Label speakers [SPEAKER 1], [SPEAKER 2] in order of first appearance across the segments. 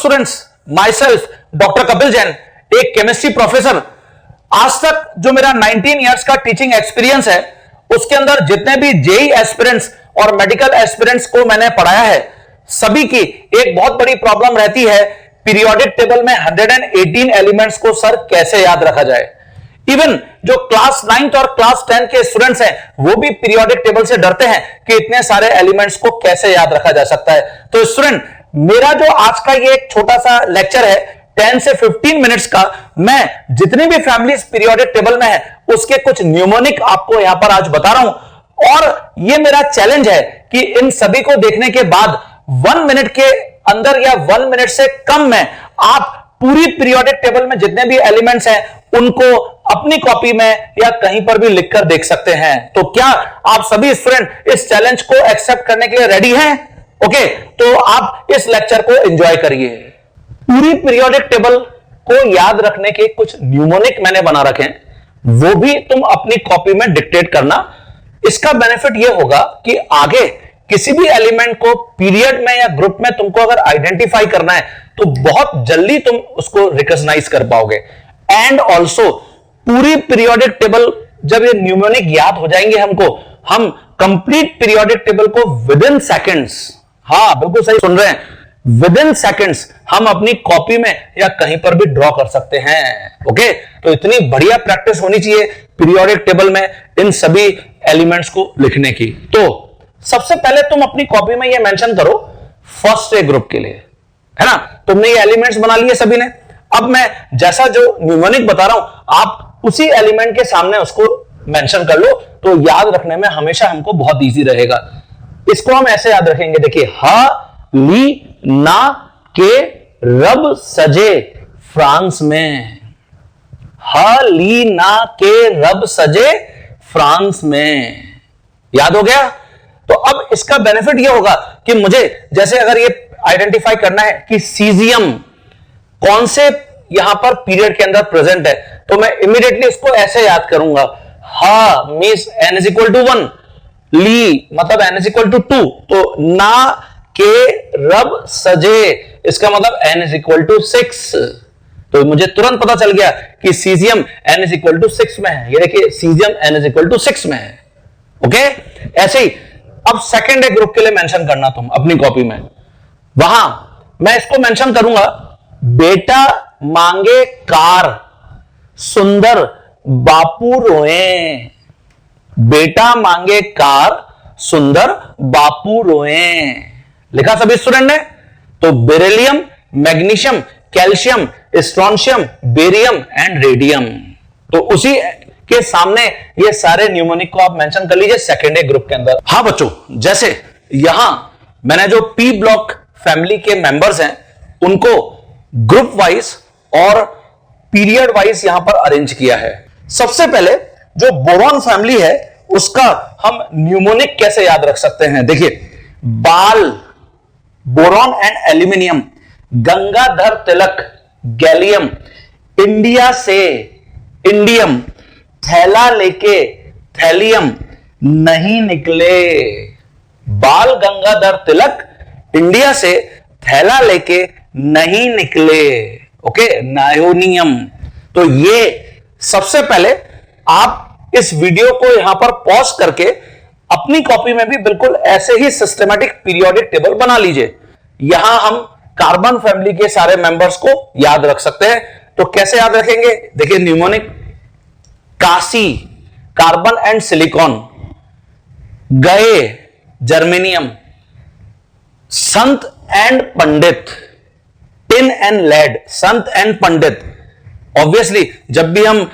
[SPEAKER 1] Students, my self doctor Kapil Jain, एक chemistry professor. आज तक जो मेरा 19 इयर्स का टीचिंग एक्सपीरियंस है, उसके अंदर जितने भी जेई एस्पिरेंट्स और मेडिकल एस्पिरेंट्स को मैंने पढ़ाया है, सभी की एक बहुत बड़ी प्रॉब्लम रहती है, पीरियोडिक टेबल में 118 एलिमेंट्स को सर कैसे याद रखा जाए। इवन जो क्लास 9th और क्लास 10 के स्टूडेंट्स हैं, वो भी पीरियोडिक टेबल से डरते हैं कि इतने सारे एलिमेंट्स को कैसे याद रखा जा सकता है। तो स्टूडेंट, मेरा जो आज का ये एक छोटा सा लेक्चर है 10 से 15 मिनट्स का, मैं जितनी भी फैमिलीज पीरियोडिक टेबल में है उसके कुछ न्यूमोनिक आपको यहां पर आज बता रहा हूं। और ये मेरा चैलेंज है कि इन सभी को देखने के बाद 1 मिनट के अंदर या 1 मिनट से कम में आप पूरी पीरियोडिक टेबल में जितने भी एलिमेंट्स हैं उनको अपनी कॉपी में या कहीं पर भी लिखकर देख सकते हैं। तो क्या आप सभी स्टूडेंट इस चैलेंज को एक्सेप्ट करने के लिए रेडी हैं? ओके, तो आप इस लेक्चर को एंजॉय करिए। पूरी पीरियोडिक टेबल को याद रखने के कुछ न्यूमोनिक मैंने बना रखे हैं, वो भी तुम अपनी कॉपी में डिक्टेट करना। इसका बेनिफिट यह होगा कि आगे किसी भी एलिमेंट को पीरियड में या ग्रुप में तुमको अगर आइडेंटिफाई करना है तो बहुत जल्दी तुम उसको रिकॉग्नाइज कर पाओगे। एंड ऑल्सो पूरी पीरियोडिक टेबल जब ये न्यूमोनिक याद हो जाएंगे हमको, हम कंप्लीट पीरियोडिक टेबल को विद इन सेकेंड्स, हाँ बिल्कुल सही सुन रहे हैं, विद इन सेकेंड्स हम अपनी कॉपी में या कहीं पर भी ड्रॉ कर सकते हैं। ओके, तो इतनी बढ़िया प्रैक्टिस होनी चाहिए पीरियोडिक टेबल में इन सभी एलिमेंट्स को लिखने की। तो सबसे पहले तुम अपनी कॉपी में ये मेंशन करो फर्स्ट ए ग्रुप के लिए, है ना। तुमने ये एलिमेंट्स बना लिए सभी ने। अब मैं जैसा जो न्यूमोनिक बता रहा हूं, आप उसी एलिमेंट के सामने उसको मेंशन कर लो, तो याद रखने में हमेशा हमको बहुत इजी रहेगा। इसको हम ऐसे याद रखेंगे, देखिए, हा ली ना के रब सजे फ्रांस में, हा ली ना के रब सजे फ्रांस में। याद हो गया? तो अब इसका बेनिफिट यह होगा कि मुझे जैसे अगर ये आइडेंटिफाई करना है कि सीजियम कौन से यहां पर पीरियड के अंदर प्रेजेंट है, तो मैं इमीडिएटली इसको ऐसे याद करूंगा, हा means n is equal to 1, ली मतलब n इज इक्वल टू 2, तो ना के रब सजे इसका मतलब n इज इक्वल टू 6। तो मुझे तुरंत पता चल गया कि caesium n is equal to 6 में है। ये देखिए, caesium n is equal to 6 में है। ओके, ऐसे ही अब सेकेंड ग्रुप के लिए मेंशन करना तुम अपनी कॉपी में, वहां मैं इसको मेंशन करूंगा, बेटा मांगे कार सुंदर बापू रोए, बेटा मांगे कार सुंदर बापू रोए। लिखा सभी स्टूडेंट ने? तो beryllium, magnesium, calcium, strontium, barium and radium, तो उसी के सामने ये सारे न्यूमोनिक को आप मेंशन कर लीजिए सेकेंड ए ग्रुप के अंदर। हाँ बच्चों, जैसे यहां मैंने जो पी ब्लॉक फैमिली के मेंबर्स हैं उनको ग्रुप वाइज और पीरियड वाइज यहां पर अरेंज किया है। सबसे पहले जो बोरॉन फैमिली है उसका हम न्यूमोनिक कैसे याद रख सकते हैं, देखिए, बाल boron and aluminium, Gangadhar Tilak gallium, India से इंडियम, थैला लेके थैलियम नहीं निकले। बाल गंगाधर तिलक इंडिया से थैला लेके नहीं निकले। ओके, नायोनियम। तो ये सबसे पहले आप इस वीडियो को यहां पर पॉज करके अपनी कॉपी में भी बिल्कुल ऐसे ही सिस्टमैटिक पीरियोडिक टेबल बना लीजिए। यहां हम कार्बन फैमिली के सारे मेंबर्स को याद रख सकते हैं। तो कैसे याद रखेंगे, देखिए, mnemonic, Kashi carbon and silicon, गए जर्मेनियम, संत एंड पंडित, टिन एंड लेड, संत एंड पंडित। ऑब्वियसली जब भी हम,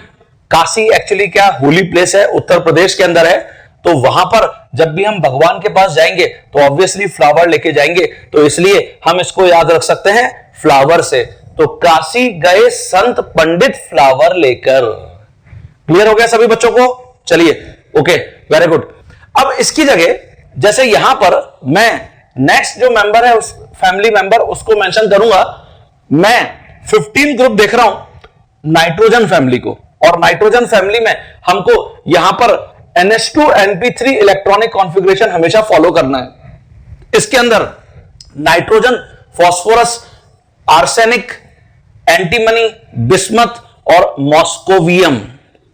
[SPEAKER 1] काशी एक्चुअली क्या होली प्लेस है, उत्तर प्रदेश के अंदर है, तो वहां पर जब भी हम भगवान के पास जाएंगे तो ऑब्वियसली फ्लावर लेके जाएंगे, तो इसलिए हम इसको याद रख सकते हैं फ्लावर से। तो काशी गए संत पंडित फ्लावर लेकर। क्लियर हो गया सभी बच्चों को? चलिए, ओके, वेरी गुड। अब इसकी जगह जैसे यहां पर मैं नेक्स्ट जो मेंबर है उस फैमिली मेंबर उसको मेंशन करूंगा, मैं 15 ग्रुप देख रहा हूं नाइट्रोजन फैमिली को, और नाइट्रोजन फैमिली में हमको यहां पर NH2NP3 इलेक्ट्रॉनिक कॉन्फ़िगरेशन हमेशा फॉलो करना है। इसके अंदर nitrogen, phosphorus, arsenic, antimony, bismuth और मॉस्कोवियम,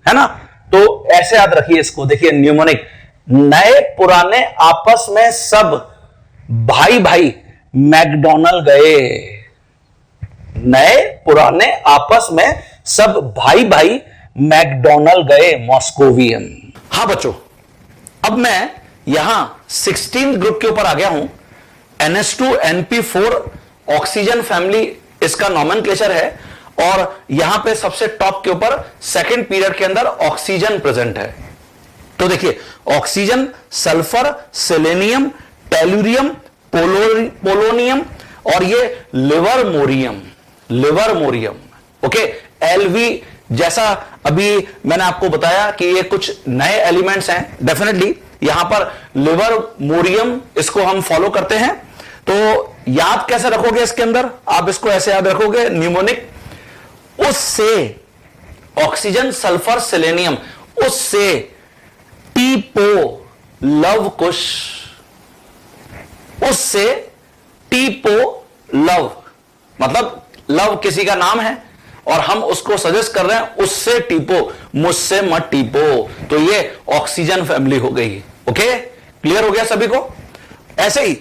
[SPEAKER 1] है ना। तो ऐसे याद रखिए इसको। देखिए न्यूमोनिक, नए पुराने आपस में सब भाई भाई मैकडॉनल्ड गए। नए पुराने आपस में सब भाई भाई मैकडॉनल्ड गए, मॉस्कोवियम। हां बच्चों, अब मैं यहां 16th ग्रुप के ऊपर आ गया हूं। NH2NP4 ऑक्सीजन फैमिली इसका नॉमेनक्लेचर है, और यहां पे सबसे टॉप के ऊपर सेकंड पीरियड के अंदर ऑक्सीजन प्रेजेंट है। तो देखिए oxygen, sulphur, selenium, tellurium, polonium और ये लिवरमोरियम, ओके। एलवी, जैसा अभी मैंने आपको बताया कि ये कुछ नए एलिमेंट्स हैं, डेफिनेटली यहां पर लिवरमोरियम इसको हम फॉलो करते हैं। तो याद कैसे रखोगे इसके अंदर, आप इसको ऐसे याद रखोगे, न्यूमोनिक, उससे ऑक्सीजन, सल्फर, सेलेनियम, उससे टीपो लव कुश, उससे टीपो लव, मतलब लव किसी का नाम है और हम उसको सजेस्ट कर रहे हैं उससे टीपो, मुझसे मत टीपो। तो ये ऑक्सीजन फैमिली हो गई। ओके, क्लियर हो गया सभी को। ऐसे ही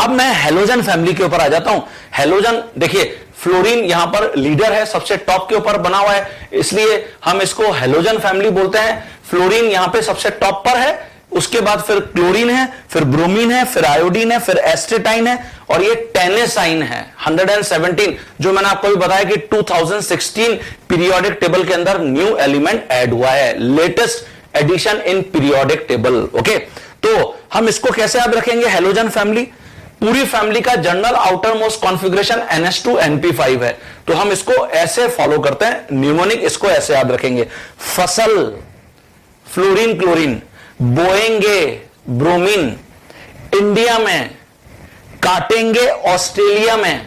[SPEAKER 1] अब मैं हेलोजन फैमिली के ऊपर आ जाता हूं। हेलोजन, देखिए फ्लोरीन यहां पर लीडर है, सबसे टॉप के ऊपर बना हुआ है, इसलिए हम इसको हेलोजन फैमिली बोलते हैं। फ्लोरीन यहां पे सबसे टॉप पर है, उसके बाद फिर क्लोरीन है, फिर ब्रोमीन है, फिर आयोडीन है, फिर एस्टेटाइन है, और ये टेनेसाइन है 117, जो मैंने आपको भी बताया कि 2016 पीरियोडिक टेबल के अंदर न्यू एलिमेंट ऐड हुआ है, latest addition in periodic table. Okay, तो हम इसको कैसे याद रखेंगे, हेलोजन फैमिली, पूरी फैमिली का general outer most configuration NH2NP5 है, तो हम इसको ऐसे फॉलो करते हैं। न्यूमोनिक इसको ऐसे याद रखेंगे, फसल, फ्लोरीन, क्लोरीन, बोएंगे, ब्रोमीन, इंडिया में, काटेंगे ऑस्ट्रेलिया में,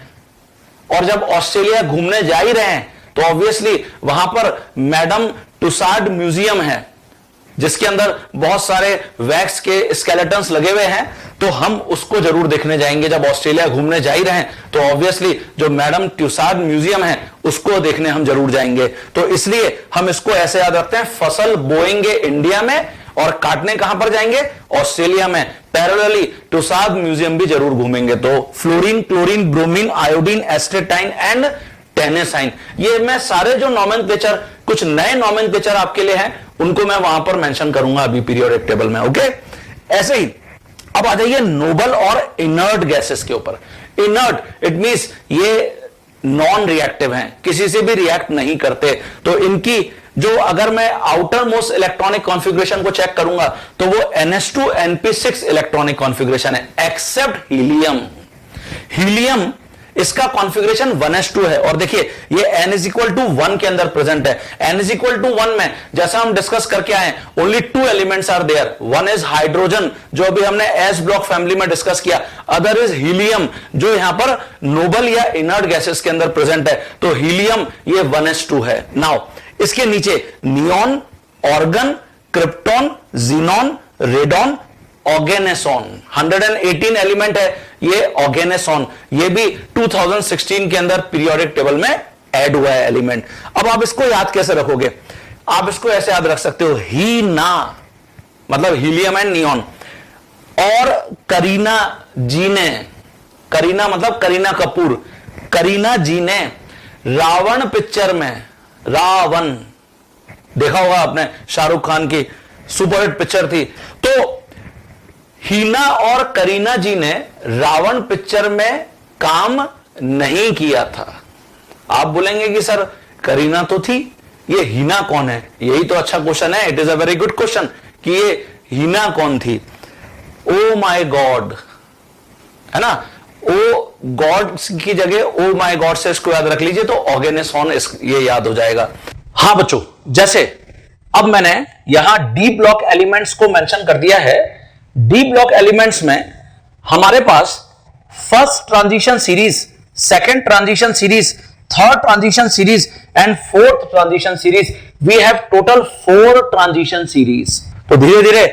[SPEAKER 1] और जब ऑस्ट्रेलिया घूमने जा ही रहे हैं तो ऑब्वियसली वहां पर मैडम टुसाड म्यूजियम है, जिसके अंदर बहुत सारे वैक्स के स्केलेटन्स लगे हुए हैं, तो हम उसको जरूर देखने जाएंगे। जब ऑस्ट्रेलिया घूमने जा ही रहे हैं तो ऑब्वियसली जो मैडम ट्यूसाड म्यूजियम है उसको देखने हम जरूर जाएंगे। तो इसलिए हम इसको ऐसे याद रखते हैं, फसल बोएंगे इंडिया में और काटने कहां पर जाएंगे, ऑस्ट्रेलिया में। पैरेलली टुसाड म्यूजियम भी जरूर घूमेंगे। तो fluorine, chlorine, bromine, iodine, astatine and टेनेसाइन, ये मैं सारे जो नॉमेनक्लेचर, कुछ नए नॉमेनक्लेचर आपके लिए हैं, उनको मैं वहां पर मेंशन करूंगा अभी पीरियोडिक टेबल में। ओके, ऐसे ही अब आ जाइए नोबल और इनर्ट गैसेस के ऊपर। इनर्ट इट मींस ये नॉन रिएक्टिव हैं, किसी से भी रिएक्ट नहीं करते। तो इनकी जो, अगर मैं आउटर मोस्ट इलेक्ट्रॉनिक कॉन्फ़िगरेशन को चेक करूंगा तो वो NH2NP6 इलेक्ट्रॉनिक कॉन्फ़िगरेशन है, एक्सेप्ट हीलियम। हीलियम इसका कॉन्फ़िगरेशन 1s2 है, और देखिए ये n=1 के अंदर प्रेजेंट है। n=1 में जैसा हम डिस्कस करके आए, only 2 elements are there, one is hydrogen जो अभी हमने s ब्लॉक फैमिली में डिस्कस किया, अदर इज हीलियम जो यहां पर नोबल या इनर्ट गैसेस के अंदर प्रेजेंट है। तो हीलियम ये 1s2 है। नाउ इसके नीचे neon, argon, krypton, xenon, radon, oganesson, 118 element है ये ऑर्गेनेसॉन, ये भी 2016 के अंदर पीरियोडिक टेबल में ऐड हुआ है एलिमेंट। अब आप इसको याद कैसे रखोगे, आप इसको ऐसे याद रख सकते हो, ही ना मतलब हीलियम एंड नियॉन, और करीना जी ने, करीना मतलब करीना कपूर, करीना जी ने रावण पिक्चर में, रावण देखा होगा आपने, शाहरुख खान की सुपरहिट पिक्चर थी, तो हीना और करीना जी ने रावण पिक्चर में काम नहीं किया था। आप बोलेंगे कि सर करीना तो थी, ये हीना कौन है? यही तो अच्छा क्वेश्चन है, it is a very good question कि ये हीना कौन थी। ओ माय गॉड, है ना, ओ गॉड की जगह ओ माय गॉड से इसको याद रख लीजिए, तो ऑर्गेनेसॉन ये याद हो जाएगा। हां बच्चों, जैसे अब मैंने यहां डी ब्लॉक एलिमेंट्स को मेंशन कर दिया है। डी ब्लॉक एलिमेंट्स में हमारे पास first transition series, second transition series, third transition series and fourth transition series, we have total 4 transition series. तो धीरे धीरे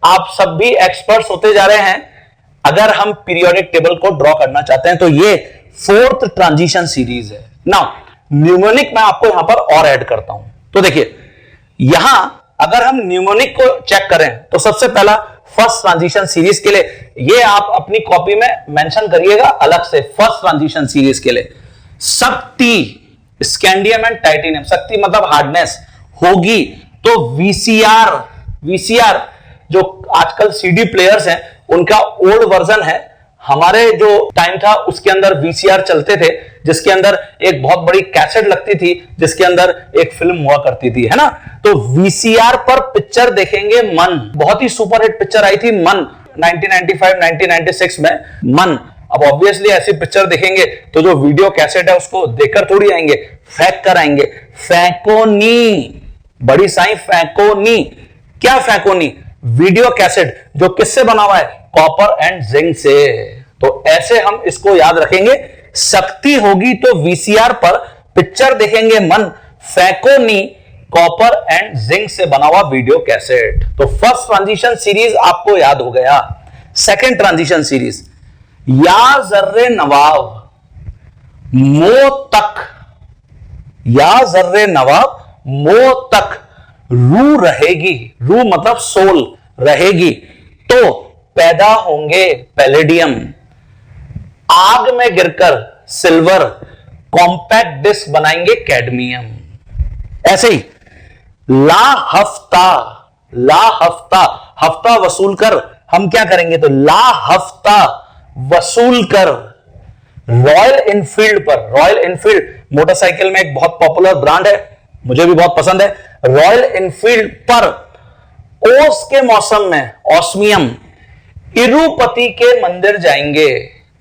[SPEAKER 1] आप सब भी एक्सपर्ट्स होते जा रहे हैं। अगर हम पीरियोडिक टेबल को ड्रॉ करना चाहते हैं तो ये फोर्थ ट्रांजिशन सीरीज है। नाउ न्यूमोनिक मैं आपको यहां पर और ऐड करता हूं। तो देखिए यहां अगर हम न्यूमोनिक को चेक करें तो सबसे पहला फर्स्ट ट्रांजिशन सीरीज के लिए, ये आप अपनी कॉपी में मेंशन करिएगा अलग से, फर्स्ट ट्रांजिशन सीरीज के लिए शक्ति, स्कैंडियम एंड टाइटेनियम, शक्ति मतलब हार्डनेस होगी तो वीसीआर जो आजकल सीडी प्लेयर्स हैं उनका ओल्ड वर्जन है। हमारे जो टाइम था उसके अंदर वीसीआर चलते थे, जिसके अंदर एक बहुत बड़ी कैसेट लगती थी, जिसके अंदर एक फिल्म हुआ करती थी, है ना। तो वीसीआर पर पिक्चर देखेंगे मन, बहुत ही सुपरहिट पिक्चर आई थी मन 1995-1996 में, मन। अब ऑब्वियसली ऐसी पिक्चर देखेंगे तो जो वीडियो कैसेट है उसको देखकर थोड़ी आएंगे, फेंक कर आएंगे। फैंकोनी, बड़ी साई फैंकोनी, क्या फैंकोनी? वीडियो कैसेट जो किससे बना हुआ है? कॉपर एंड जिंक से। तो ऐसे हम इसको याद रखेंगे, शक्ति होगी तो वीसीआर पर पिक्चर देखेंगे मन, फैंकोनी कॉपर एंड जिंक से बना हुआ वीडियो कैसेट। तो फर्स्ट ट्रांजिशन सीरीज आपको याद हो गया। सेकंड ट्रांजिशन सीरीज, या जर्रे नवाब मो तक, या जर्रे नवाब मो तक रू रहेगी, रू मतलब सोल रहेगी तो पैदा होंगे पैलेडियम, आग में गिरकर सिल्वर, कॉम्पैक्ट डिस्क बनाएंगे कैडमियम। ऐसे ही ला हफ्ता, ला हफ्ता, हफ्ता वसूल कर हम क्या करेंगे? तो ला हफ्ता वसूल कर रॉयल इनफील्ड पर, रॉयल इनफील्ड मोटरसाइकिल में एक बहुत पॉपुलर ब्रांड है, मुझे भी बहुत पसंद है। रॉयल इनफील्ड पर ओस के मौसम में, ऑस्मियम, इरुपति के मंदिर जाएंगे,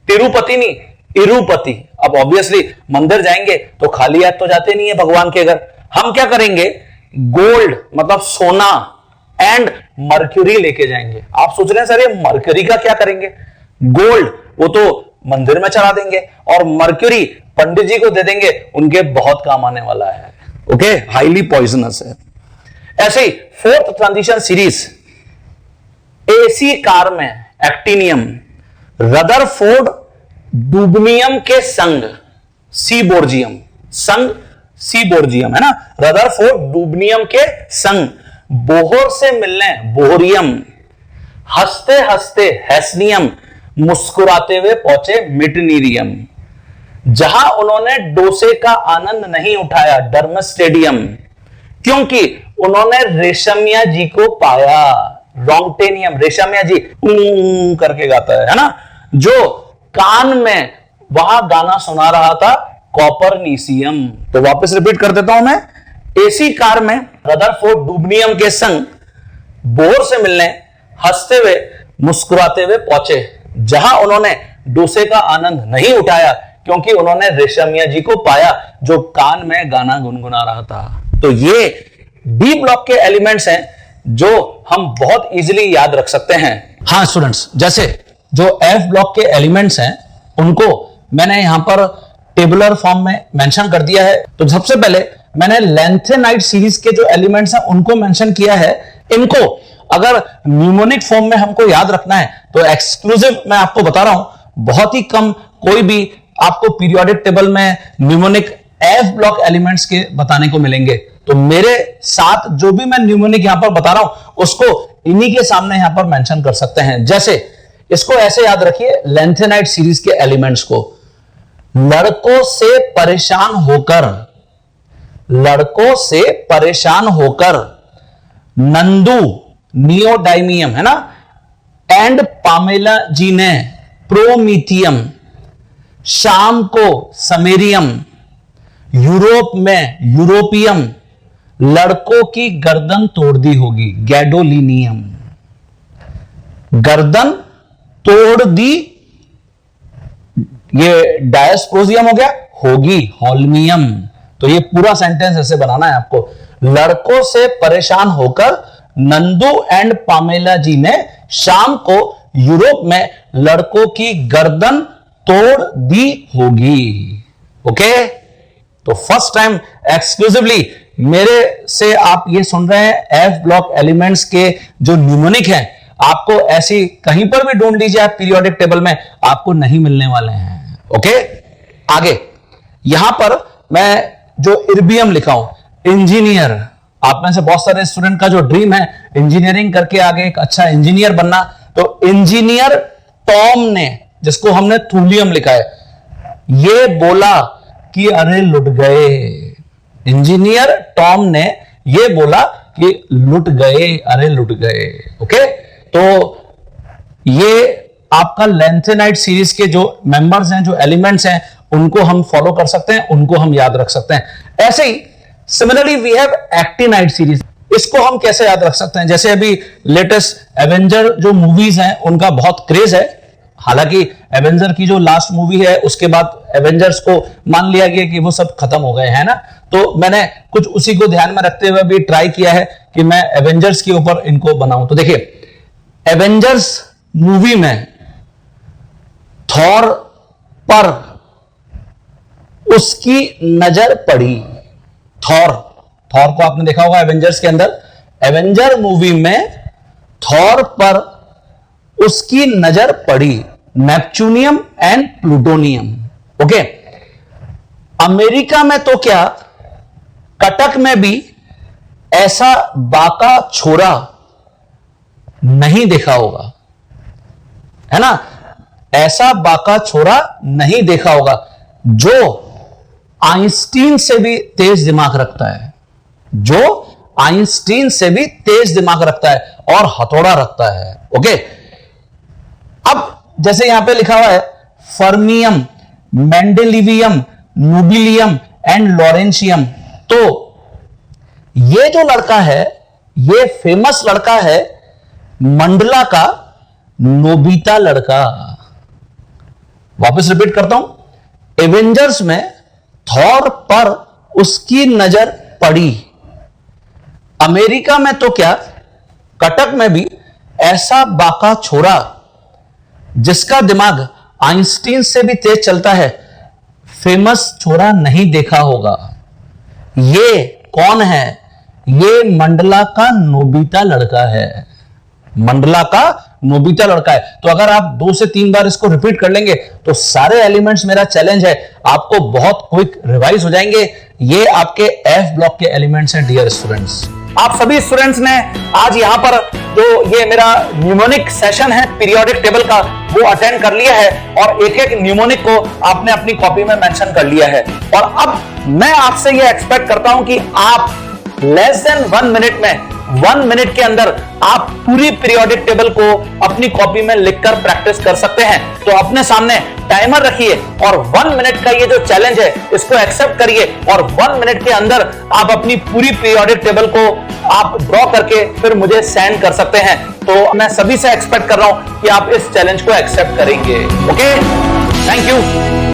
[SPEAKER 1] तिरुपति नहीं इरुपति। अब ऑब्वियसली मंदिर जाएंगे तो खाली हाथ तो जाते नहीं है भगवान के घर, हम क्या करेंगे? गोल्ड मतलब सोना एंड मर्क्यूरी लेके जाएंगे। आप सोच रहे हैं सर ये मर्क्यूरी का क्या करेंगे? गोल्ड वो तो मंदिर में चढ़ा देंगे और मर्क्यूरी पंडित जी को दे देंगे, उनके बहुत काम आने वाला है। ओके, हाईली पॉइजनस है। ऐसे ही फोर्थ ट्रांजिशन सीरीज, एसी कार में एक्टिनियम, रदरफोर्ड डुबनियम के संग सीबोर्जियम, संग सीबोर्जियम है ना, रदरफोर्ड डुबनियम के संग बोहर से मिलने बोहरियम, हंसते हंसते हैस्नियम, मुस्कुराते हुए पहुंचे मिटनीरियम। जहां उन्होंने डोसे का आनंद नहीं उठाया डर्मस स्टेडियम, क्योंकि उन्होंने रेशमिया जी को पाया, रॉन्गटेनियम, रेशमिया जी करके गाता है ना, जो कान में वहां गाना सुना रहा था, कॉपरनीसियम। तो वापस रिपीट कर देता हूं मैं, एसी कार में रदरफोर्ड डुबनियम के संग बोर से मिलने हंसते हुए मुस्कुराते हुए पहुंचे, जहां उन्होंने डोसे का आनंद नहीं उठाया क्योंकि उन्होंने रेशमिया जी को पाया जो कान में गाना गुनगुना रहा था। तो ये डी ब्लॉक के एलिमेंट्स हैं जो हम बहुत इजीली याद रख सकते हैं। हाँ स्टूडेंट्स, जैसे जो एफ ब्लॉक के एलिमेंट्स हैं उनको मैंने यहां पर टेबुलर फॉर्म में मेंशन कर दिया है। तो सबसे पहले मैंने लेंथेनाइट सीरीज के जो एलिमेंट्स हैं उनको मेंशन किया है। इनको अगर न्यूमोनिक फॉर्म में हमको याद रखना है तो एक्सक्लूसिव मैं आपको बता रहा हूं, बहुत ही कम कोई भी आपको पीरियोडिक टेबल में न्यूमोनिक एफ ब्लॉक एलिमेंट्स के बताने को मिलेंगे। तो मेरे साथ जो भी मैं न्यूमोनिक यहां पर बता रहा हूं उसको इन्हीं के सामने यहां पर मेंशन कर सकते हैं। जैसे इसको ऐसे याद रखिए, लेंथेनाइट सीरीज के एलिमेंट्स को, लड़कों से परेशान होकर, लड़कों से परेशान होकर नंदू नियोडाइमियम है ना, एंड पामेला जी ने प्रोमीथियम, शाम को समेरियम, यूरोप में यूरोपियम, लड़कों की गर्दन तोड़ दी होगी गैडोलिनियम, गर्दन तोड़ दी, ये डायस्प्रोजियम हो गया, होगी होल्मियम। तो ये पूरा सेंटेंस ऐसे बनाना है आपको, लड़कों से परेशान होकर नंदू एंड पामेला जी ने शाम को यूरोप में लड़कों की गर्दन तोड़ दी होगी। ओके, तो फर्स्ट टाइम एक्सक्लूसिवली मेरे से आप ये सुन रहे हैं एफ ब्लॉक एलिमेंट्स के जो न्यूमोनिक हैं, आपको ऐसी कहीं पर भी ढूंढ लीजिए आप पीरियोडिक टेबल में, आपको नहीं मिलने वाले हैं। ओके, आगे यहां पर मैं जो इर्बियम लिखा हूं इंजीनियर, आप में से बहुत सारे स्टूडेंट का जो ड्रीम है इंजीनियरिंग करके आगे एक अच्छा इंजीनियर बनना, तो इंजीनियर टॉम ने, जिसको हमने थूलियम लिखा है, ये बोला कि अरे लुट गए। इंजीनियर टॉम ने ये बोला कि लुट गए, अरे लुट गए। ओके, तो ये आपका लेंथेनाइट सीरीज के जो मेंबर्स हैं, जो एलिमेंट्स हैं, उनको हम फॉलो कर सकते हैं, उनको हम याद रख सकते हैं। ऐसे ही similarly we have actinide series, इसको हम कैसे याद रख सकते हैं? जैसे अभी लेटेस्ट एवेंजर जो मूवीज हैं उनका बहुत क्रेज है, हालांकि एवेंजर की जो लास्ट मूवी है उसके बाद एवेंजर्स को मान लिया गया कि वो सब खत्म हो गए हैं ना, तो मैंने कुछ उसी को ध्यान में रखते हुए भी ट्राई किया है कि मैं एवेंजर्स के ऊपर इनको बनाऊं। तो देखिए, एवेंजर्स मूवी में थॉर पर उसकी नजर पड़ी। थॉर को आपने देखा होगा एवेंजर्स के अंदर, एवेंजर मूवी में थॉर पर उसकी नजर पड़ी, neptunium and plutonium. Okay, America में तो क्या, कटक में भी ऐसा बाका छोरा नहीं देखा होगा, है ना? ऐसा बाका छोरा नहीं देखा होगा जो आइंस्टीन से भी तेज दिमाग रखता है, जो आइंस्टीन से भी तेज दिमाग रखता है और हथौड़ा रखता है। ओके, अब जैसे यहां पे लिखा हुआ है फर्मियम, मेंडेलिवियम, नोबिलियम एंड लॉरेंशियम, तो ये जो लड़का है, ये फेमस लड़का है मंडला का नोबिता लड़का। वापस रिपीट करता हूं, एवेंजर्स में थॉर पर उसकी नजर पड़ी, अमेरिका में तो क्या, कटक में भी ऐसा बाका छोरा जिसका दिमाग आइंस्टीन से भी तेज चलता है, फेमस छोरा नहीं देखा होगा। ये कौन है? ये मंडला का नोबिता लड़का है, मंडला का नोबिता लड़का है। तो अगर आप 2 से 3 बार इसको रिपीट कर लेंगे तो सारे एलिमेंट्स, मेरा चैलेंज है, आपको बहुत क्विक रिवाइज हो जाएंगे। ये आपके एफ ब्लॉक के एलिमेंट्स हैं डियर स्टूडेंट्स। आप सभी स्टूडेंट्स ने आज यहां पर जो ये मेरा न्यूमोनिक सेशन है पीरियोडिक टेबल का, वो अटेंड कर लिया है और एक एक न्यूमोनिक को आपने अपनी कॉपी में मेंशन कर लिया है। और अब मैं आपसे ये एक्सपेक्ट करता हूं कि आप लेस देन 1 मिनट में, 1 मिनट के अंदर आप पूरी पीरियोडिक टेबल को अपनी कॉपी में लिखकर प्रैक्टिस कर सकते हैं। तो अपने सामने टाइमर रखिए और 1 मिनट का ये जो चैलेंज है इसको एक्सेप्ट करिए और 1 मिनट के अंदर आप अपनी पूरी पीरियोडिक टेबल को आप ड्रॉ करके फिर मुझे सेंड कर सकते हैं। तो मैं सभी से एक्सपेक्ट कर रहा हूं कि आप इस चैलेंज को एक्सेप्ट करेंगे। Okay, thank you.